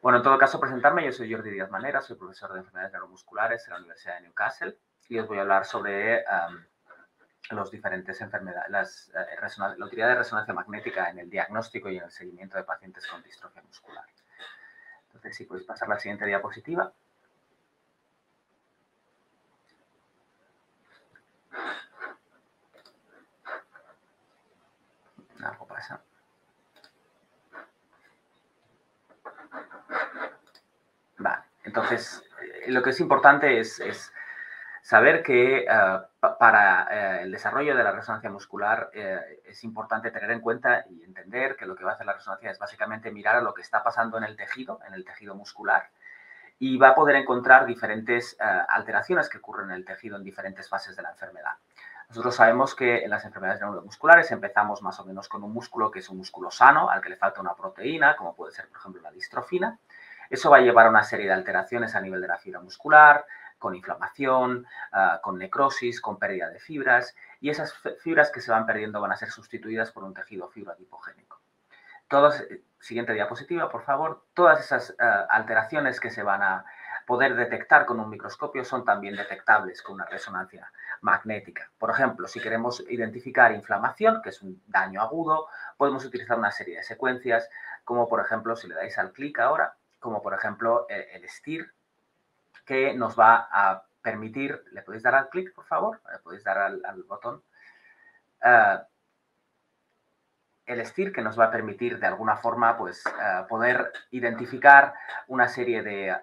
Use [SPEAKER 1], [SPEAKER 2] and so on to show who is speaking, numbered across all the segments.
[SPEAKER 1] Bueno, en todo caso, presentarme, yo soy Jordi Díaz Manera, soy profesor de enfermedades neuromusculares en la Universidad de Newcastle y os voy a hablar sobre los diferentes enfermedades, la utilidad de resonancia magnética en el diagnóstico y en el seguimiento de pacientes con distrofia muscular. Entonces, si podéis pasar la siguiente diapositiva. Algo pasa. Vale, entonces, lo que es importante es saber que para el desarrollo de la resonancia muscular es importante tener en cuenta y entender que lo que va a hacer la resonancia es básicamente mirar a lo que está pasando en el tejido muscular, y va a poder encontrar diferentes alteraciones que ocurren en el tejido en diferentes fases de la enfermedad. Nosotros sabemos que en las enfermedades neuromusculares empezamos más o menos con un músculo que es un músculo sano, al que le falta una proteína, como puede ser, por ejemplo, la distrofina. Eso va a llevar a una serie de alteraciones a nivel de la fibra muscular, con inflamación, con necrosis, con pérdida de fibras, y esas fibras que se van perdiendo van a ser sustituidas por un tejido fibroadipogénico. Siguiente diapositiva, por favor. Todas esas alteraciones que se van a poder detectar con un microscopio son también detectables con una resonancia magnética. Por ejemplo, si queremos identificar inflamación, que es un daño agudo, podemos utilizar una serie de secuencias, como por ejemplo, si le dais al clic ahora, como por ejemplo el STIR, que nos va a permitir, ¿le podéis dar al clic, por favor? ¿Le podéis dar al botón? El STIR, que nos va a permitir de alguna forma pues, poder identificar una serie de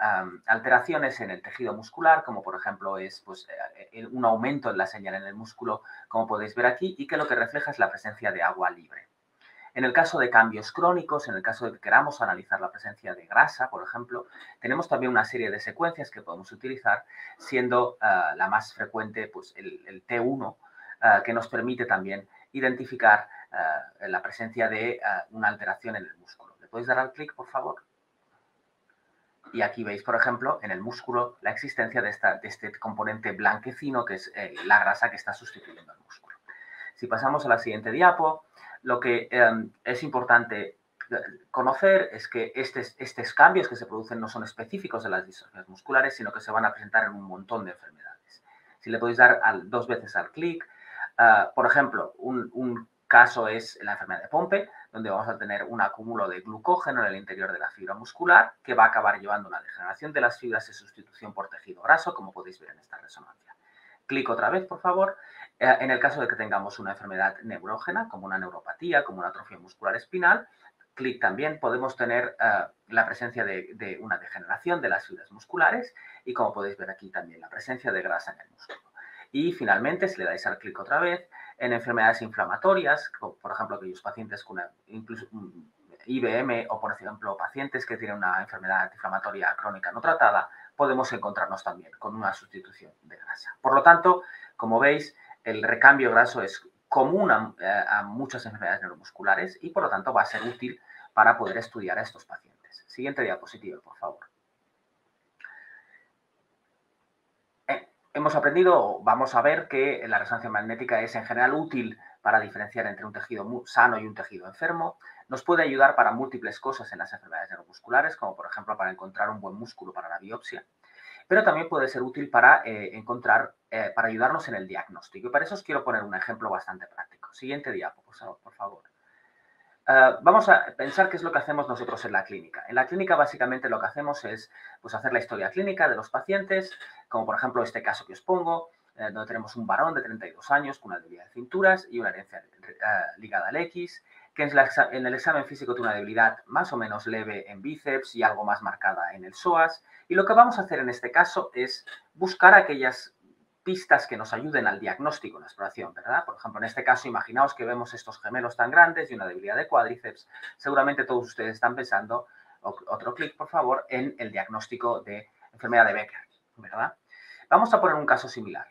[SPEAKER 1] alteraciones en el tejido muscular, como por ejemplo es pues, un aumento en la señal en el músculo, como podéis ver aquí, y que lo que refleja es la presencia de agua libre. En el caso de cambios crónicos, en el caso de que queramos analizar la presencia de grasa, por ejemplo, tenemos también una serie de secuencias que podemos utilizar, siendo la más frecuente pues, el T1, que nos permite también identificar la presencia de una alteración en el músculo. ¿Le podéis dar al clic, por favor? Y aquí veis, por ejemplo, en el músculo la existencia de este componente blanquecino, que es la grasa que está sustituyendo al músculo. Si pasamos a la siguiente diapo, lo que es importante conocer es que estos cambios que se producen no son específicos de las distrofias musculares, sino que se van a presentar en un montón de enfermedades. Si le podéis dar dos veces al clic, por ejemplo, un caso es la enfermedad de Pompe, donde vamos a tener un acúmulo de glucógeno en el interior de la fibra muscular que va a acabar llevando a una degeneración de las fibras y sustitución por tejido graso, como podéis ver en esta resonancia. Clic otra vez, por favor. En el caso de que tengamos una enfermedad neurógena, como una neuropatía, como una atrofia muscular espinal, clic también, podemos tener la presencia de una degeneración de las fibras musculares y, como podéis ver aquí, también la presencia de grasa en el músculo. Y finalmente, si le dais al clic otra vez, en enfermedades inflamatorias, como por ejemplo aquellos pacientes con incluso IBM o, por ejemplo, pacientes que tienen una enfermedad inflamatoria crónica no tratada, podemos encontrarnos también con una sustitución de grasa. Por lo tanto, como veis, el recambio graso es común a muchas enfermedades neuromusculares y, por lo tanto, va a ser útil para poder estudiar a estos pacientes. Siguiente diapositiva, por favor. Hemos aprendido, vamos a ver que la resonancia magnética es en general útil para diferenciar entre un tejido sano y un tejido enfermo. Nos puede ayudar para múltiples cosas en las enfermedades neuromusculares, como por ejemplo para encontrar un buen músculo para la biopsia, pero también puede ser útil para para ayudarnos en el diagnóstico. Y para eso os quiero poner un ejemplo bastante práctico. Siguiente diapo, por favor. Vamos a pensar qué es lo que hacemos nosotros en la clínica. En la clínica, básicamente, lo que hacemos es pues, hacer la historia clínica de los pacientes, como por ejemplo este caso que os pongo, donde tenemos un varón de 32 años con una debilidad de cinturas y una herencia ligada al X, que en el examen físico tiene una debilidad más o menos leve en bíceps y algo más marcada en el psoas. Y lo que vamos a hacer en este caso es buscar aquellas pistas que nos ayuden al diagnóstico en la exploración, ¿verdad? Por ejemplo, en este caso, imaginaos que vemos estos gemelos tan grandes y una debilidad de cuádriceps. Seguramente todos ustedes están pensando, otro clic, por favor, en el diagnóstico de enfermedad de Becker, ¿verdad? Vamos a poner un caso similar.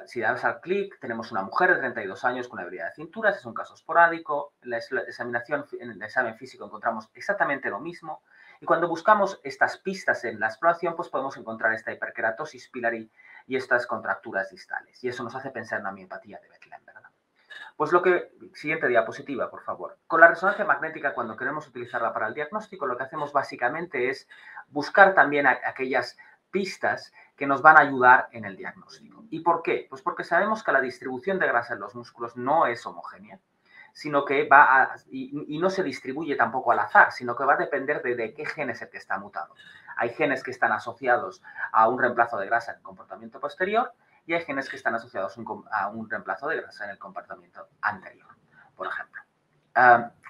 [SPEAKER 1] Si damos al clic, tenemos una mujer de 32 años con una debilidad de cinturas, es un caso esporádico. En la examinación, en el examen físico encontramos exactamente lo mismo. Y cuando buscamos estas pistas en la exploración, pues podemos encontrar esta hiperkeratosis pilarí y estas contracturas distales. Y eso nos hace pensar en una miopatía de Bethlen, ¿verdad? Siguiente diapositiva, por favor. Con la resonancia magnética, cuando queremos utilizarla para el diagnóstico, lo que hacemos básicamente es buscar también aquellas pistas que nos van a ayudar en el diagnóstico. ¿Y por qué? Pues porque sabemos que la distribución de grasa en los músculos no es homogénea, sino que y no se distribuye tampoco al azar, sino que va a depender de qué gen es el que está mutado. Hay genes que están asociados a un reemplazo de grasa en el comportamiento posterior y hay genes que están asociados a un reemplazo de grasa en el comportamiento anterior, por ejemplo.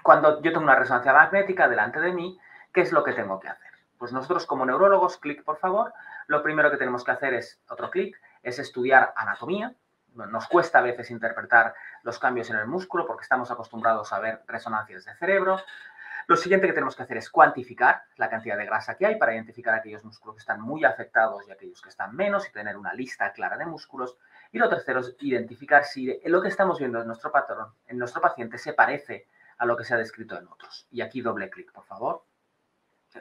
[SPEAKER 1] Cuando yo tengo una resonancia magnética delante de mí, ¿qué es lo que tengo que hacer? Pues nosotros como neurólogos, clic por favor, lo primero que tenemos que hacer es, otro clic, es estudiar anatomía. Nos cuesta a veces interpretar los cambios en el músculo porque estamos acostumbrados a ver resonancias de cerebro. Lo siguiente que tenemos que hacer es cuantificar la cantidad de grasa que hay para identificar aquellos músculos que están muy afectados y aquellos que están menos y tener una lista clara de músculos. Y lo tercero es identificar si lo que estamos viendo en nuestro patrón, en nuestro paciente, se parece a lo que se ha descrito en otros. Y aquí doble clic, por favor.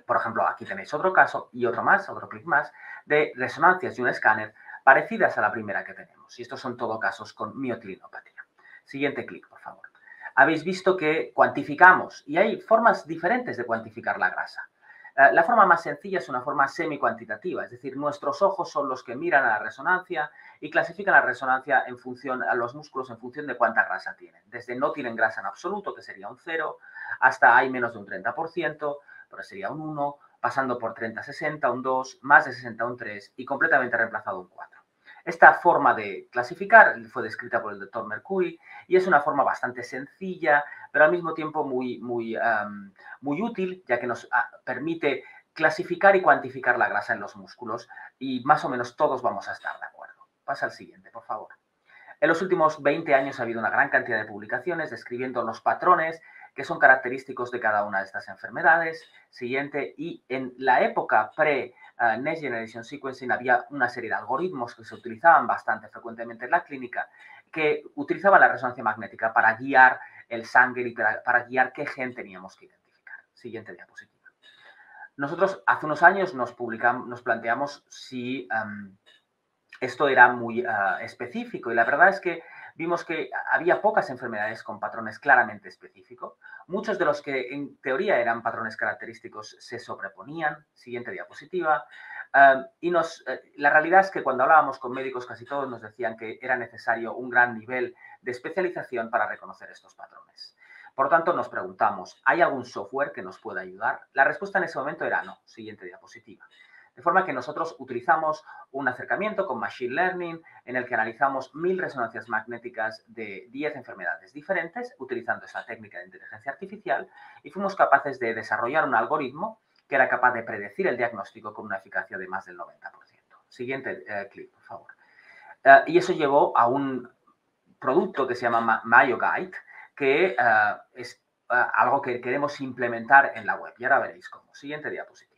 [SPEAKER 1] Por ejemplo, aquí tenéis otro caso y otro más, otro clic más, de resonancias y un escáner parecidas a la primera que tenemos. Y estos son todo casos con miotilinopatía. Siguiente clic, por favor. Habéis visto que cuantificamos y hay formas diferentes de cuantificar la grasa. La forma más sencilla es una forma semi-cuantitativa, es decir, nuestros ojos son los que miran a la resonancia y clasifican la resonancia en función a los músculos en función de cuánta grasa tienen. Desde no tienen grasa en absoluto, que sería un 0, hasta hay menos de un 30%, pero sería un 1, pasando por 30-60, un 2, más de 60, un 3 y completamente reemplazado un 4. Esta forma de clasificar fue descrita por el doctor Mercuri y es una forma bastante sencilla, pero al mismo tiempo muy útil, ya que nos permite clasificar y cuantificar la grasa en los músculos y más o menos todos vamos a estar de acuerdo. Pasa al siguiente, por favor. En los últimos 20 años ha habido una gran cantidad de publicaciones describiendo los patrones que son característicos de cada una de estas enfermedades. Siguiente, y en la época pre-Next Generation Sequencing había una serie de algoritmos que se utilizaban bastante frecuentemente en la clínica que utilizaban la resonancia magnética para guiar el sangre y para guiar qué gen teníamos que identificar. Siguiente diapositiva. Nosotros hace unos años nos planteamos si esto era muy específico y la verdad es que vimos que había pocas enfermedades con patrones claramente específicos. Muchos de los que en teoría eran patrones característicos se sobreponían. Siguiente diapositiva. La realidad es que cuando hablábamos con médicos casi todos nos decían que era necesario un gran nivel de especialización para reconocer estos patrones. Por lo tanto, nos preguntamos, ¿hay algún software que nos pueda ayudar? La respuesta en ese momento era no. Siguiente diapositiva. De forma que nosotros utilizamos un acercamiento con Machine Learning en el que analizamos 1000 resonancias magnéticas de 10 enfermedades diferentes utilizando esa técnica de inteligencia artificial y fuimos capaces de desarrollar un algoritmo que era capaz de predecir el diagnóstico con una eficacia de más del 90%. Siguiente clic, por favor. Y eso llevó a un producto que se llama MyoGuide, que es algo que queremos implementar en la web. Y ahora veréis cómo. Siguiente diapositiva.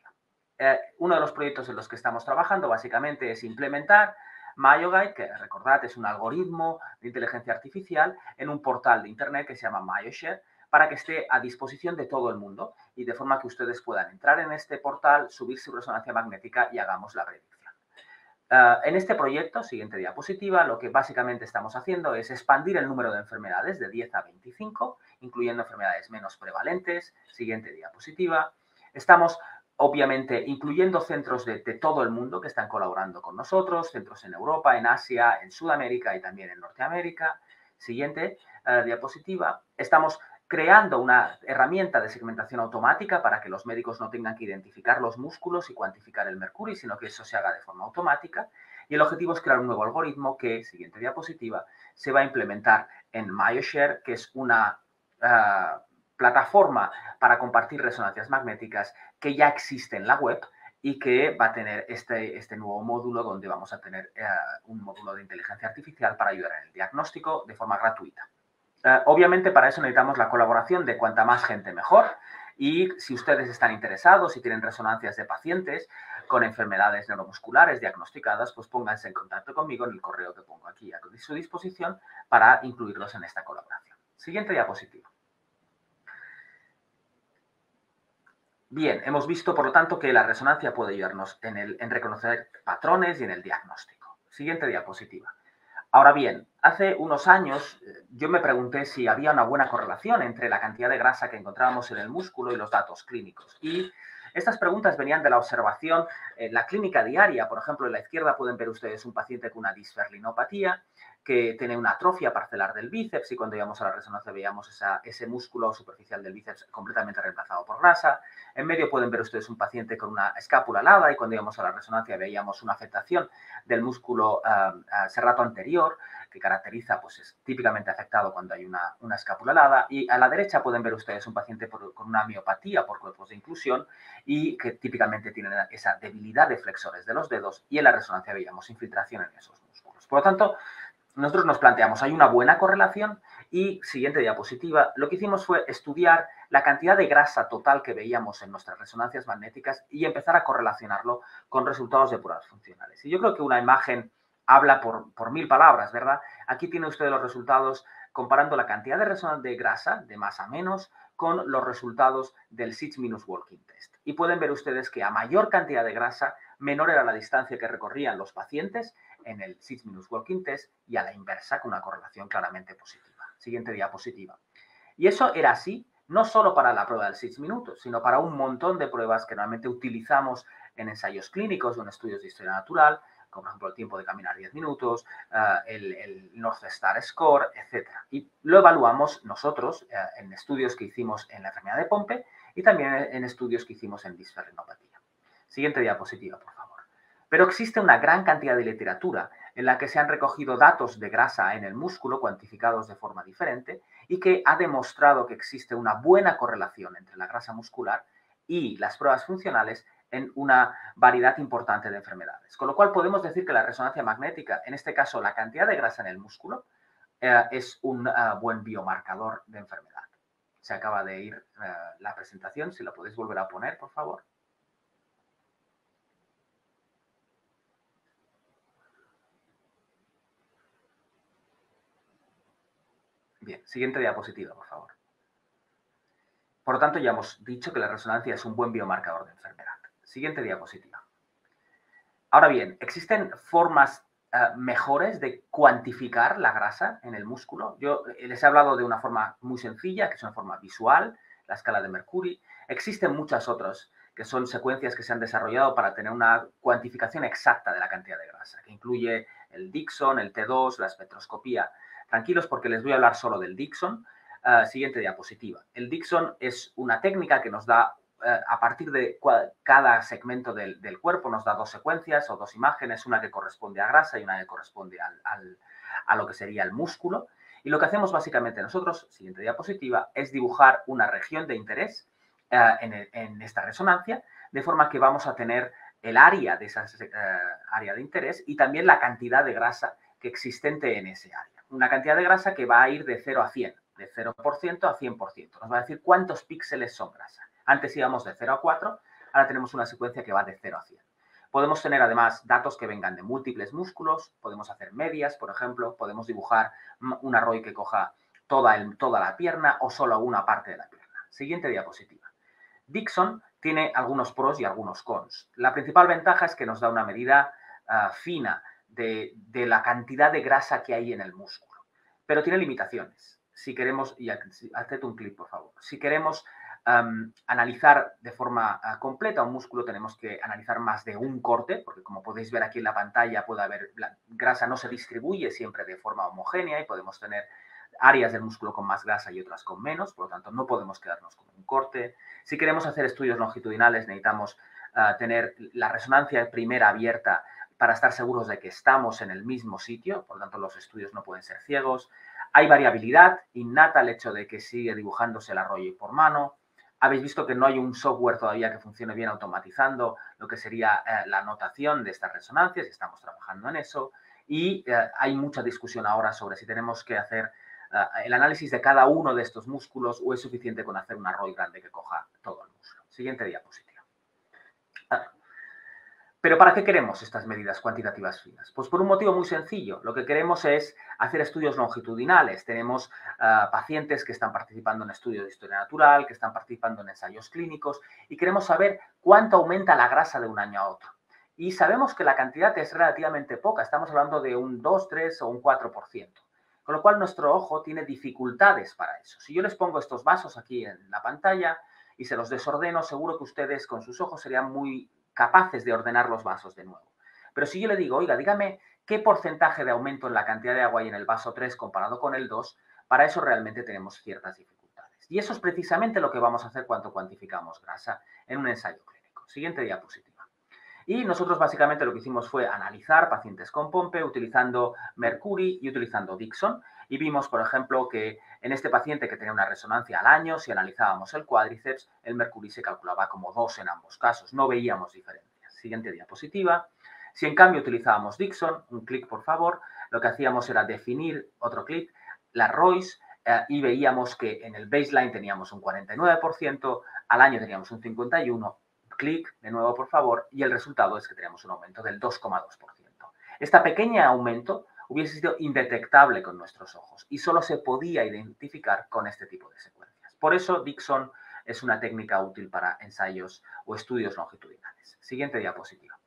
[SPEAKER 1] Uno de los proyectos en los que estamos trabajando básicamente es implementar MyoGuide, que recordad es un algoritmo de inteligencia artificial en un portal de internet que se llama MyoShare para que esté a disposición de todo el mundo y de forma que ustedes puedan entrar en este portal, subir su resonancia magnética y hagamos la predicción. En este proyecto, siguiente diapositiva, lo que básicamente estamos haciendo es expandir el número de enfermedades de 10 a 25, incluyendo enfermedades menos prevalentes. Siguiente diapositiva. Estamos obviamente incluyendo centros de todo el mundo que están colaborando con nosotros, centros en Europa, en Asia, en Sudamérica y también en Norteamérica. Siguiente diapositiva. Estamos creando una herramienta de segmentación automática para que los médicos no tengan que identificar los músculos y cuantificar el mercurio, sino que eso se haga de forma automática. Y el objetivo es crear un nuevo algoritmo que, siguiente diapositiva, se va a implementar en MyoShare, que es una plataforma para compartir resonancias magnéticas que ya existe en la web y que va a tener este nuevo módulo donde vamos a tener un módulo de inteligencia artificial para ayudar en el diagnóstico de forma gratuita. Obviamente para eso necesitamos la colaboración de cuanta más gente mejor y si ustedes están interesados y tienen resonancias de pacientes con enfermedades neuromusculares diagnosticadas, pues pónganse en contacto conmigo en el correo que pongo aquí a su disposición para incluirlos en esta colaboración. Siguiente diapositiva. Bien, hemos visto, por lo tanto, que la resonancia puede ayudarnos en reconocer patrones y en el diagnóstico. Siguiente diapositiva. Ahora bien, hace unos años yo me pregunté si había una buena correlación entre la cantidad de grasa que encontrábamos en el músculo y los datos clínicos. Y estas preguntas venían de la observación en la clínica diaria. Por ejemplo, en la izquierda pueden ver ustedes un paciente con una disferlinopatía que tiene una atrofia parcelar del bíceps y cuando íbamos a la resonancia veíamos ese músculo superficial del bíceps completamente reemplazado por grasa. En medio pueden ver ustedes un paciente con una escápula alada y cuando íbamos a la resonancia veíamos una afectación del músculo serrato anterior, que caracteriza, pues es típicamente afectado cuando hay una escápula alada. Y a la derecha pueden ver ustedes un paciente con una miopatía por cuerpos de inclusión y que típicamente tienen esa debilidad de flexores de los dedos y en la resonancia veíamos infiltración en esos músculos. Por lo tanto, nosotros nos planteamos, hay una buena correlación y, siguiente diapositiva, lo que hicimos fue estudiar la cantidad de grasa total que veíamos en nuestras resonancias magnéticas y empezar a correlacionarlo con resultados de pruebas funcionales. Y yo creo que una imagen habla por mil palabras, ¿verdad? Aquí tiene usted los resultados comparando la cantidad de grasa, de más a menos, con los resultados del 6-minute walking test. Y pueden ver ustedes que a mayor cantidad de grasa, menor era la distancia que recorrían los pacientes en el 6-minute walking test y a la inversa con una correlación claramente positiva. Siguiente diapositiva. Y eso era así no solo para la prueba del 6 minutos, sino para un montón de pruebas que normalmente utilizamos en ensayos clínicos o en estudios de historia natural, como por ejemplo el tiempo de caminar 10 minutos, el North Star Score, etc. Y lo evaluamos nosotros en estudios que hicimos en la enfermedad de Pompe y también en estudios que hicimos en disferrinopatía. Siguiente diapositiva, por favor. Pero existe una gran cantidad de literatura en la que se han recogido datos de grasa en el músculo cuantificados de forma diferente y que ha demostrado que existe una buena correlación entre la grasa muscular y las pruebas funcionales en una variedad importante de enfermedades. Con lo cual podemos decir que la resonancia magnética, en este caso la cantidad de grasa en el músculo, es un buen biomarcador de enfermedad. Se acaba de ir la presentación, si la podéis volver a poner, por favor. Bien, siguiente diapositiva, por favor. Por lo tanto, ya hemos dicho que la resonancia es un buen biomarcador de enfermedad. Siguiente diapositiva. Ahora bien, ¿existen formas mejores de cuantificar la grasa en el músculo? Yo les he hablado de una forma muy sencilla, que es una forma visual, la escala de Mercuri. Existen muchas otras, que son secuencias que se han desarrollado para tener una cuantificación exacta de la cantidad de grasa, que incluye el Dixon, el T2, la espectroscopía. Tranquilos porque les voy a hablar solo del Dixon. Siguiente diapositiva. El Dixon es una técnica que nos da, a partir de cada segmento del cuerpo, nos da dos secuencias o dos imágenes, una que corresponde a grasa y una que corresponde a lo que sería el músculo. Y lo que hacemos básicamente nosotros, siguiente diapositiva, es dibujar una región de interés en esta resonancia, de forma que vamos a tener el área de esa área de interés y también la cantidad de grasa que existente en ese área. Una cantidad de grasa que va a ir de 0 a 100, de 0% a 100%. Nos va a decir cuántos píxeles son grasa. Antes íbamos de 0 a 4, ahora tenemos una secuencia que va de 0 a 100. Podemos tener además datos que vengan de múltiples músculos, podemos hacer medias, por ejemplo, podemos dibujar una ROI que coja toda la pierna o solo una parte de la pierna. Siguiente diapositiva. Dixon tiene algunos pros y algunos cons. La principal ventaja es que nos da una medida fina de la cantidad de grasa que hay en el músculo, pero tiene limitaciones. Si queremos, y haced un clic, por favor, si queremos analizar de forma completa un músculo, tenemos que analizar más de un corte, porque como podéis ver aquí en la pantalla, puede haber, la grasa no se distribuye siempre de forma homogénea y podemos tener áreas del músculo con más grasa y otras con menos, por lo tanto no podemos quedarnos con un corte. Si queremos hacer estudios longitudinales necesitamos tener la resonancia primera abierta para estar seguros de que estamos en el mismo sitio, por lo tanto los estudios no pueden ser ciegos. Hay variabilidad innata, el hecho de que sigue dibujándose el arroyo por mano. Habéis visto que no hay un software todavía que funcione bien automatizando lo que sería la anotación de estas resonancias, y estamos trabajando en eso. Y hay mucha discusión ahora sobre si tenemos que hacer el análisis de cada uno de estos músculos o es suficiente con hacer una ROI grande que coja todo el músculo. Siguiente diapositiva. ¿Pero para qué queremos estas medidas cuantitativas finas? Pues por un motivo muy sencillo. Lo que queremos es hacer estudios longitudinales. Tenemos pacientes que están participando en estudios de historia natural, que están participando en ensayos clínicos y queremos saber cuánto aumenta la grasa de un año a otro. Y sabemos que la cantidad es relativamente poca, estamos hablando de un 2, 3 o un 4%. Con lo cual nuestro ojo tiene dificultades para eso. Si yo les pongo estos vasos aquí en la pantalla y se los desordeno, seguro que ustedes con sus ojos serían muy capaces de ordenar los vasos de nuevo. Pero si yo le digo, oiga, dígame qué porcentaje de aumento en la cantidad de agua hay en el vaso 3 comparado con el 2, para eso realmente tenemos ciertas dificultades. Y eso es precisamente lo que vamos a hacer cuando cuantificamos grasa en un ensayo clínico. Siguiente diapositiva. Y nosotros básicamente lo que hicimos fue analizar pacientes con POMPE utilizando Mercury y utilizando Dixon. Y vimos, por ejemplo, que en este paciente que tenía una resonancia al año, si analizábamos el cuádriceps, el Mercury se calculaba como 2 en ambos casos. No veíamos diferencias. Siguiente diapositiva. Si en cambio utilizábamos Dixon, un clic por favor, lo que hacíamos era definir, otro clic, la Royce, y veíamos que en el baseline teníamos un 49%, al año teníamos un 51%, clic de nuevo por favor, y el resultado es que tenemos un aumento del 2,2%. Este pequeño aumento hubiese sido indetectable con nuestros ojos y solo se podía identificar con este tipo de secuencias. Por eso Dixon es una técnica útil para ensayos o estudios longitudinales. Siguiente diapositiva.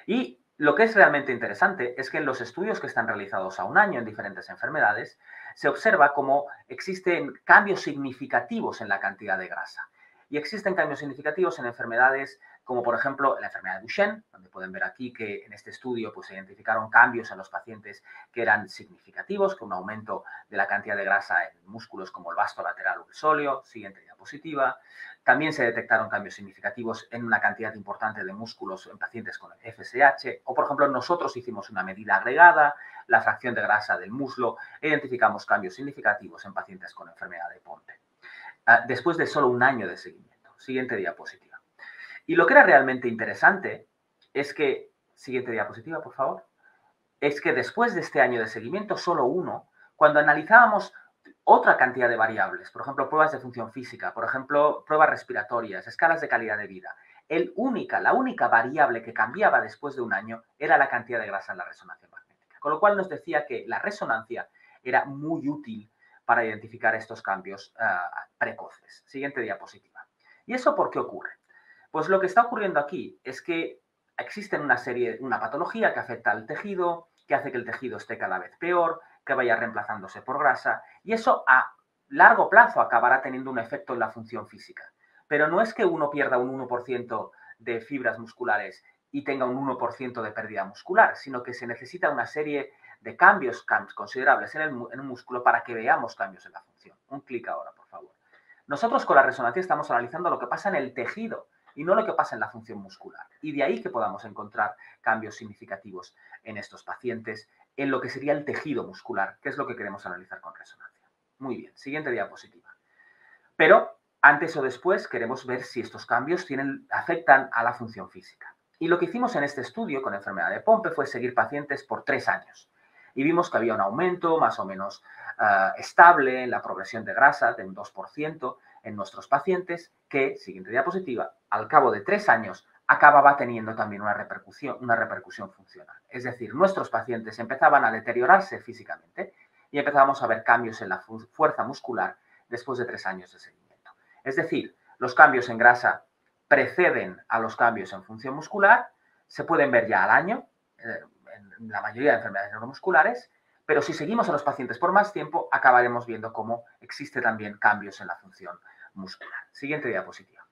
[SPEAKER 1] Y lo que es realmente interesante es que en los estudios que están realizados a un año en diferentes enfermedades, se observa cómo existen cambios significativos en la cantidad de grasa. Y existen cambios significativos en enfermedades como, por ejemplo, la enfermedad de Duchenne, donde pueden ver aquí que en este estudio pues, se identificaron cambios en los pacientes que eran significativos, con un aumento de la cantidad de grasa en músculos como el vasto lateral o el sóleo. Siguiente diapositiva. También se detectaron cambios significativos en una cantidad importante de músculos en pacientes con el FSH. O, por ejemplo, nosotros hicimos una medida agregada, la fracción de grasa del muslo, e identificamos cambios significativos en pacientes con enfermedad de Pompe. Después de solo un año de seguimiento. Siguiente diapositiva. Y lo que era realmente interesante es que, siguiente diapositiva, por favor, es que después de este año de seguimiento, solo uno, cuando analizábamos otra cantidad de variables, por ejemplo, pruebas de función física, por ejemplo, pruebas respiratorias, escalas de calidad de vida, la única variable que cambiaba después de un año era la cantidad de grasa en la resonancia magnética. Con lo cual nos decía que la resonancia era muy útil para identificar estos cambios precoces. Siguiente diapositiva. ¿Y eso por qué ocurre? Pues lo que está ocurriendo aquí es que existe una patología que afecta al tejido, que hace que el tejido esté cada vez peor, que vaya reemplazándose por grasa, y eso a largo plazo acabará teniendo un efecto en la función física. Pero no es que uno pierda un 1% de fibras musculares y tenga un 1% de pérdida muscular, sino que se necesita una serie de cambios considerables en el músculo para que veamos cambios en la función. Un clic ahora, por favor. Nosotros con la resonancia estamos analizando lo que pasa en el tejido y no lo que pasa en la función muscular. Y de ahí que podamos encontrar cambios significativos en estos pacientes en lo que sería el tejido muscular, que es lo que queremos analizar con resonancia. Muy bien, siguiente diapositiva. Pero antes o después queremos ver si estos cambios afectan a la función física. Y lo que hicimos en este estudio con enfermedad de Pompe fue seguir pacientes por 3 años. Y vimos que había un aumento más o menos estable en la progresión de grasa de un 2% en nuestros pacientes que, siguiente diapositiva, al cabo de 3 años acababa teniendo también una repercusión funcional. Es decir, nuestros pacientes empezaban a deteriorarse físicamente y empezábamos a ver cambios en la fuerza muscular después de 3 años de seguimiento. Es decir, los cambios en grasa preceden a los cambios en función muscular, se pueden ver ya al año, en la mayoría de enfermedades neuromusculares, pero si seguimos a los pacientes por más tiempo, acabaremos viendo cómo existe también cambios en la función muscular. Siguiente diapositiva.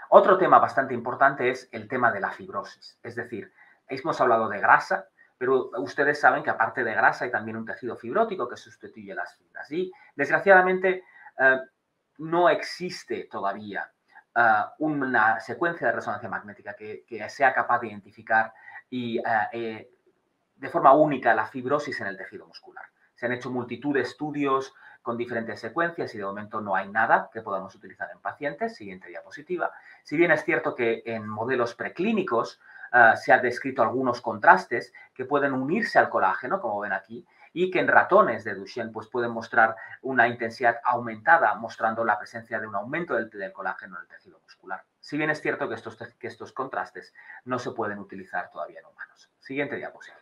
[SPEAKER 1] Otro tema bastante importante es el tema de la fibrosis. Es decir, hemos hablado de grasa, pero ustedes saben que aparte de grasa hay también un tejido fibrótico que sustituye las fibras. Y desgraciadamente no existe todavía una secuencia de resonancia magnética que sea capaz de identificar y de forma única la fibrosis en el tejido muscular. Se han hecho multitud de estudios con diferentes secuencias y de momento no hay nada que podamos utilizar en pacientes. Siguiente diapositiva. Si bien es cierto que en modelos preclínicos se han descrito algunos contrastes que pueden unirse al colágeno, como ven aquí, y que en ratones de Duchenne pues, pueden mostrar una intensidad aumentada, mostrando la presencia de un aumento del colágeno en el tejido muscular. Si bien es cierto que estos contrastes no se pueden utilizar todavía en humanos. Siguiente diapositiva.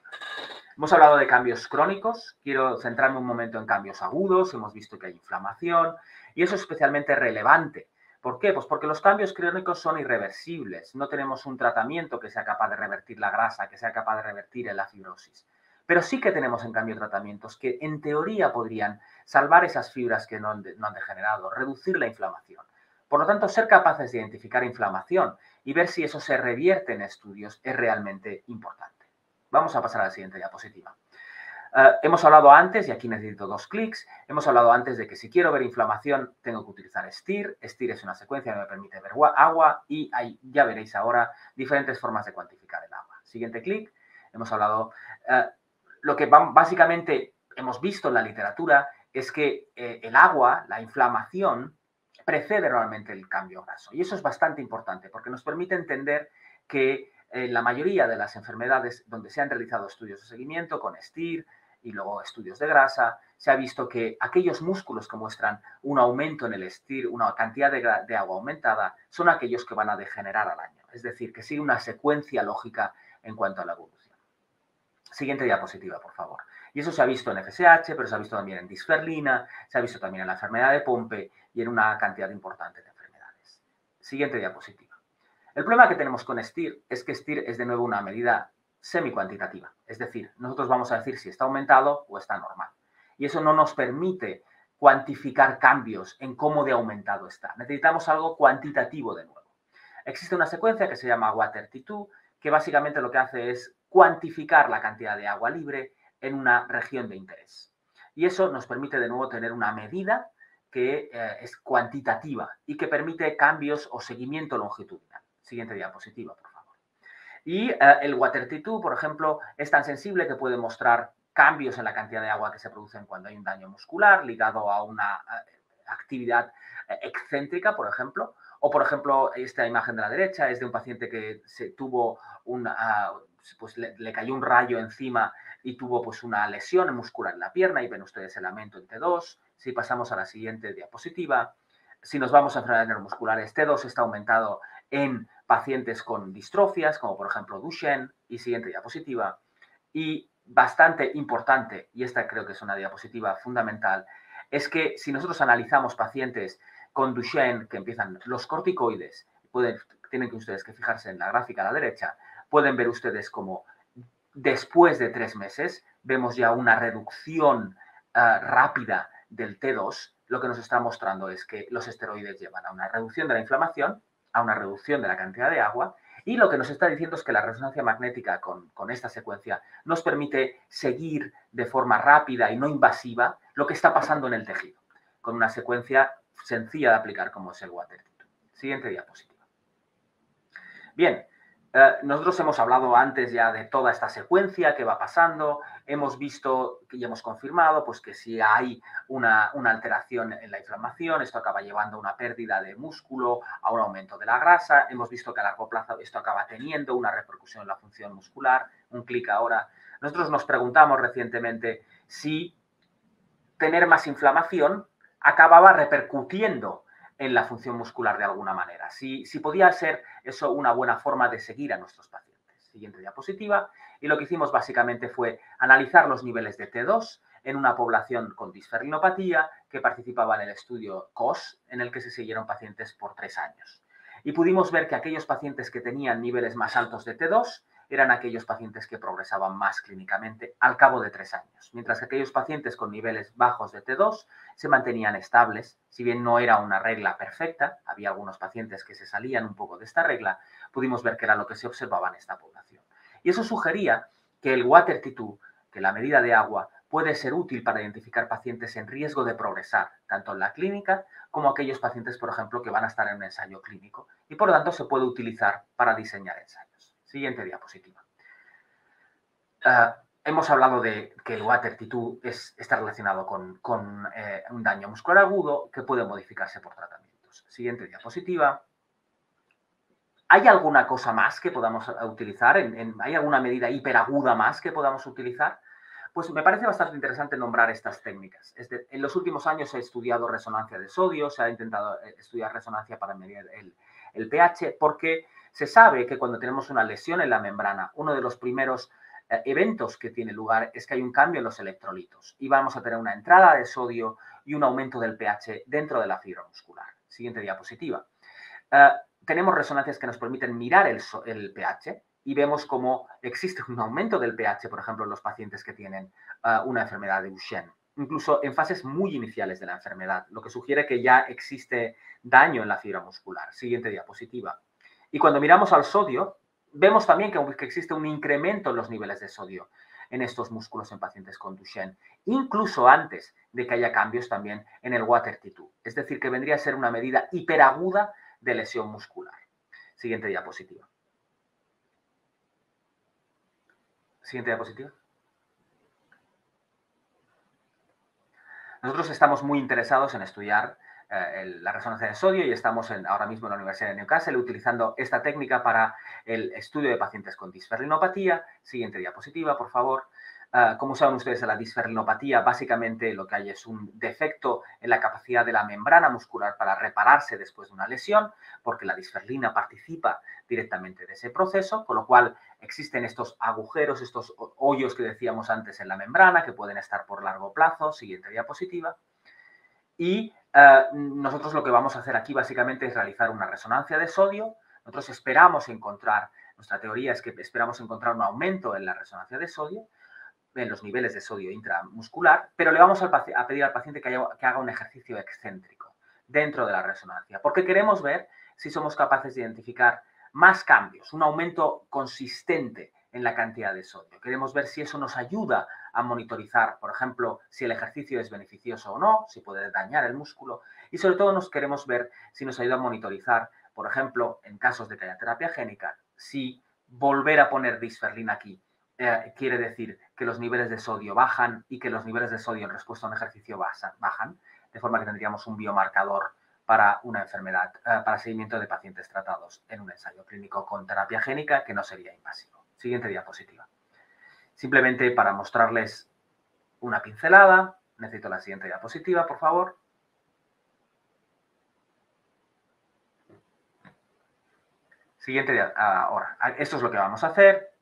[SPEAKER 1] Hemos hablado de cambios crónicos, quiero centrarme un momento en cambios agudos, hemos visto que hay inflamación y eso es especialmente relevante ¿Por qué? Pues porque los cambios crónicos son irreversibles. No tenemos un tratamiento que sea capaz de revertir la grasa, que sea capaz de revertir la fibrosis. Pero sí que tenemos, en cambio, tratamientos que, en teoría, podrían salvar esas fibras que no han degenerado, reducir la inflamación. Por lo tanto, ser capaces de identificar inflamación y ver si eso se revierte en estudios es realmente importante. Vamos a pasar a la siguiente diapositiva. Hemos hablado antes, y aquí necesito 2 clics, hemos hablado antes de que si quiero ver inflamación tengo que utilizar STIR. STIR es una secuencia que me permite ver agua y hay, ya veréis ahora, diferentes formas de cuantificar el agua. Siguiente clic, hemos hablado, lo que básicamente hemos visto en la literatura es que el agua, la inflamación, precede realmente el cambio graso. Y eso es bastante importante porque nos permite entender que en la mayoría de las enfermedades donde se han realizado estudios de seguimiento con STIR y luego estudios de grasa, se ha visto que aquellos músculos que muestran un aumento en el STIR, una cantidad de agua aumentada, son aquellos que van a degenerar al año. Es decir, que sigue una secuencia lógica en cuanto a la evolución. Siguiente diapositiva, por favor. Y eso se ha visto en FSH, pero se ha visto también en disferlina, se ha visto también en la enfermedad de Pompe y en una cantidad importante de enfermedades. Siguiente diapositiva. El problema que tenemos con STIR es que STIR es de nuevo una medida semi-cuantitativa. Es decir, nosotros vamos a decir si está aumentado o está normal. Y eso no nos permite cuantificar cambios en cómo de aumentado está. Necesitamos algo cuantitativo de nuevo. Existe una secuencia que se llama WaterT2, que básicamente lo que hace es cuantificar la cantidad de agua libre en una región de interés. Y eso nos permite de nuevo tener una medida que es cuantitativa y que permite cambios o seguimiento longitudinal. Siguiente diapositiva, por favor. Y el WaterT2, por ejemplo, es tan sensible que puede mostrar cambios en la cantidad de agua que se producen cuando hay un daño muscular ligado a una actividad excéntrica, por ejemplo. O, por ejemplo, esta imagen de la derecha es de un paciente que se tuvo pues le cayó un rayo encima y tuvo pues una lesión muscular en la pierna y ven ustedes el aumento en T2. Si pasamos a la siguiente diapositiva, si nos vamos a enfermedades neuromusculares, T2 está aumentado en pacientes con distrofias, como por ejemplo Duchenne, y siguiente diapositiva. Y bastante importante, y esta creo que es una diapositiva fundamental, es que si nosotros analizamos pacientes con Duchenne que empiezan los corticoides, tienen que ustedes que fijarse en la gráfica a la derecha, pueden ver ustedes como después de 3 meses vemos ya una reducción rápida del T2. Lo que nos está mostrando es que los esteroides llevan a una reducción de la inflamación, a una reducción de la cantidad de agua, y lo que nos está diciendo es que la resonancia magnética con esta secuencia nos permite seguir de forma rápida y no invasiva lo que está pasando en el tejido, con una secuencia sencilla de aplicar como es el WaterT2. Siguiente diapositiva. Bien, nosotros hemos hablado antes ya de toda esta secuencia que va pasando, hemos visto y hemos confirmado pues, que si hay una alteración en la inflamación, esto acaba llevando a una pérdida de músculo, a un aumento de la grasa, hemos visto que a largo plazo esto acaba teniendo una repercusión en la función muscular, un clic ahora. Nosotros nos preguntamos recientemente si tener más inflamación acababa repercutiendo en la función muscular de alguna manera. Si podía ser eso una buena forma de seguir a nuestros pacientes. Siguiente diapositiva. Y lo que hicimos básicamente fue analizar los niveles de T2 en una población con disferrinopatía que participaba en el estudio COS, en el que se siguieron pacientes por 3 años. Y pudimos ver que aquellos pacientes que tenían niveles más altos de T2 eran aquellos pacientes que progresaban más clínicamente al cabo de 3 años, mientras que aquellos pacientes con niveles bajos de T2 se mantenían estables, si bien no era una regla perfecta, había algunos pacientes que se salían un poco de esta regla, pudimos ver que era lo que se observaba en esta población. Y eso sugería que el WaterT2, que la medida de agua, puede ser útil para identificar pacientes en riesgo de progresar, tanto en la clínica como aquellos pacientes, por ejemplo, que van a estar en un ensayo clínico, y por lo tanto se puede utilizar para diseñar ensayos. Siguiente diapositiva. Hemos hablado de que el WaterT2 está relacionado con un daño muscular agudo que puede modificarse por tratamientos. Siguiente diapositiva. ¿Hay alguna cosa más que podamos utilizar? ¿Hay alguna medida hiperaguda más que podamos utilizar? Pues me parece bastante interesante nombrar estas técnicas. En los últimos años se ha estudiado resonancia de sodio, se ha intentado estudiar resonancia para medir el pH, porque se sabe que cuando tenemos una lesión en la membrana, uno de los primeros eventos que tiene lugar es que hay un cambio en los electrolitos y vamos a tener una entrada de sodio y un aumento del pH dentro de la fibra muscular. Siguiente diapositiva. Tenemos resonancias que nos permiten mirar el pH y vemos cómo existe un aumento del pH, por ejemplo, en los pacientes que tienen una enfermedad de Duchenne, incluso en fases muy iniciales de la enfermedad, lo que sugiere que ya existe daño en la fibra muscular. Siguiente diapositiva. Y cuando miramos al sodio, vemos también que existe un incremento en los niveles de sodio en estos músculos en pacientes con Duchenne, incluso antes de que haya cambios también en el water T2. Es decir, que vendría a ser una medida hiperaguda de lesión muscular. Siguiente diapositiva. Siguiente diapositiva. Nosotros estamos muy interesados en estudiar la resonancia de sodio y estamos ahora mismo en la Universidad de Newcastle utilizando esta técnica para el estudio de pacientes con disferrinopatía. Siguiente diapositiva, por favor. Como saben ustedes, la disferrinopatía básicamente lo que hay es un defecto en la capacidad de la membrana muscular para repararse después de una lesión, porque la disferlina participa directamente de ese proceso, con lo cual existen estos agujeros, estos hoyos que decíamos antes en la membrana, que pueden estar por largo plazo. Siguiente diapositiva. Y nosotros lo que vamos a hacer aquí básicamente es realizar una resonancia de sodio. Nosotros esperamos encontrar, nuestra teoría es que esperamos encontrar un aumento en la resonancia de sodio, en los niveles de sodio intramuscular, pero le vamos a pedir al paciente que haga un ejercicio excéntrico dentro de la resonancia, porque queremos ver si somos capaces de identificar más cambios, un aumento consistente en la cantidad de sodio. Queremos ver si eso nos ayuda a monitorizar, por ejemplo, si el ejercicio es beneficioso o no, si puede dañar el músculo, y sobre todo nos queremos ver si nos ayuda a monitorizar, por ejemplo, en casos de que haya terapia génica, si volver a poner disferlina aquí quiere decir que los niveles de sodio bajan y que los niveles de sodio en respuesta a un ejercicio bajan, de forma que tendríamos un biomarcador para una enfermedad, para seguimiento de pacientes tratados en un ensayo clínico con terapia génica que no sería invasivo. Siguiente diapositiva. Simplemente para mostrarles una pincelada, necesito la siguiente diapositiva, por favor. Siguiente, ahora, esto es lo que vamos a hacer.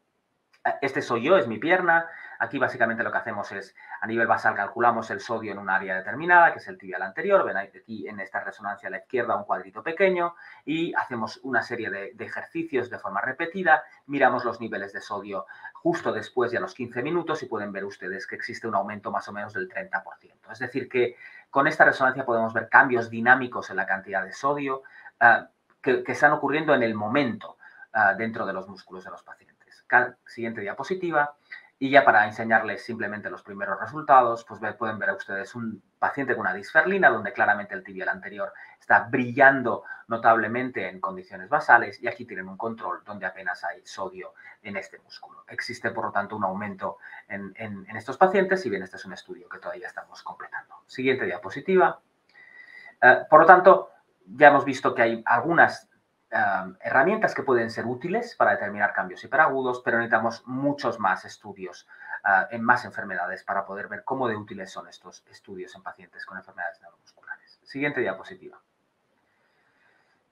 [SPEAKER 1] Este soy yo, es mi pierna. Aquí básicamente lo que hacemos es, a nivel basal, calculamos el sodio en un área determinada, que es el tibial anterior. Ven aquí en esta resonancia a la izquierda un cuadrito pequeño y hacemos una serie de ejercicios de forma repetida. Miramos los niveles de sodio justo después de los 15 minutos y pueden ver ustedes que existe un aumento más o menos del 30%. Es decir, que con esta resonancia podemos ver cambios dinámicos en la cantidad de sodio que están ocurriendo en el momento dentro de los músculos de los pacientes. Siguiente diapositiva. Y ya para enseñarles simplemente los primeros resultados, pues pueden ver a ustedes un paciente con una disferlina, donde claramente el tibial anterior está brillando notablemente en condiciones basales, y aquí tienen un control donde apenas hay sodio en este músculo. Existe, por lo tanto, un aumento en estos pacientes, si bien este es un estudio que todavía estamos completando. Siguiente diapositiva. Por lo tanto, ya hemos visto que hay algunas herramientas que pueden ser útiles para determinar cambios hiperagudos, pero necesitamos muchos más estudios en más enfermedades para poder ver cómo de útiles son estos estudios en pacientes con enfermedades neuromusculares. Siguiente diapositiva.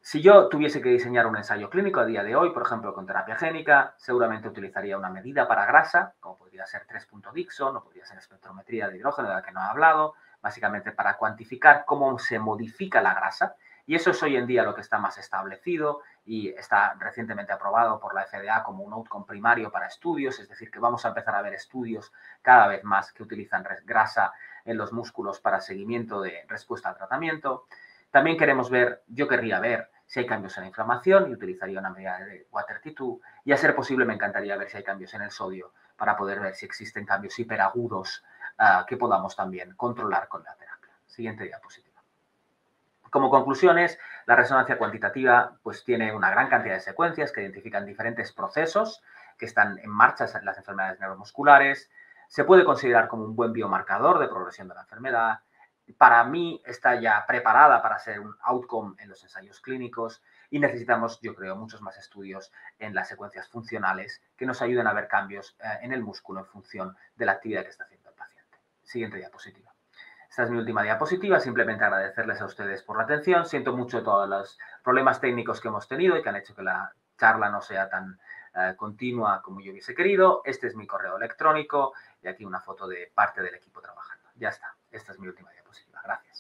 [SPEAKER 1] Si yo tuviese que diseñar un ensayo clínico a día de hoy, por ejemplo, con terapia génica, seguramente utilizaría una medida para grasa, como podría ser 3.Dixon o podría ser espectrometría de hidrógeno, de la que no he hablado, básicamente para cuantificar cómo se modifica la grasa. Y eso es hoy en día lo que está más establecido y está recientemente aprobado por la FDA como un outcome primario para estudios, es decir, que vamos a empezar a ver estudios cada vez más que utilizan grasa en los músculos para seguimiento de respuesta al tratamiento. También queremos ver, yo querría ver si hay cambios en la inflamación y utilizaría una medida de water T2, y a ser posible me encantaría ver si hay cambios en el sodio para poder ver si existen cambios hiperagudos que podamos también controlar con la terapia. Siguiente diapositiva. Como conclusiones, la resonancia cuantitativa pues, tiene una gran cantidad de secuencias que identifican diferentes procesos que están en marcha en las enfermedades neuromusculares. Se puede considerar como un buen biomarcador de progresión de la enfermedad. Para mí está ya preparada para ser un outcome en los ensayos clínicos y necesitamos, yo creo, muchos más estudios en las secuencias funcionales que nos ayuden a ver cambios en el músculo en función de la actividad que está haciendo el paciente. Siguiente diapositiva. Esta es mi última diapositiva, simplemente agradecerles a ustedes por la atención. Siento mucho todos los problemas técnicos que hemos tenido y que han hecho que la charla no sea tan continua como yo hubiese querido. Este es mi correo electrónico y aquí una foto de parte del equipo trabajando. Ya está, esta es mi última diapositiva. Gracias.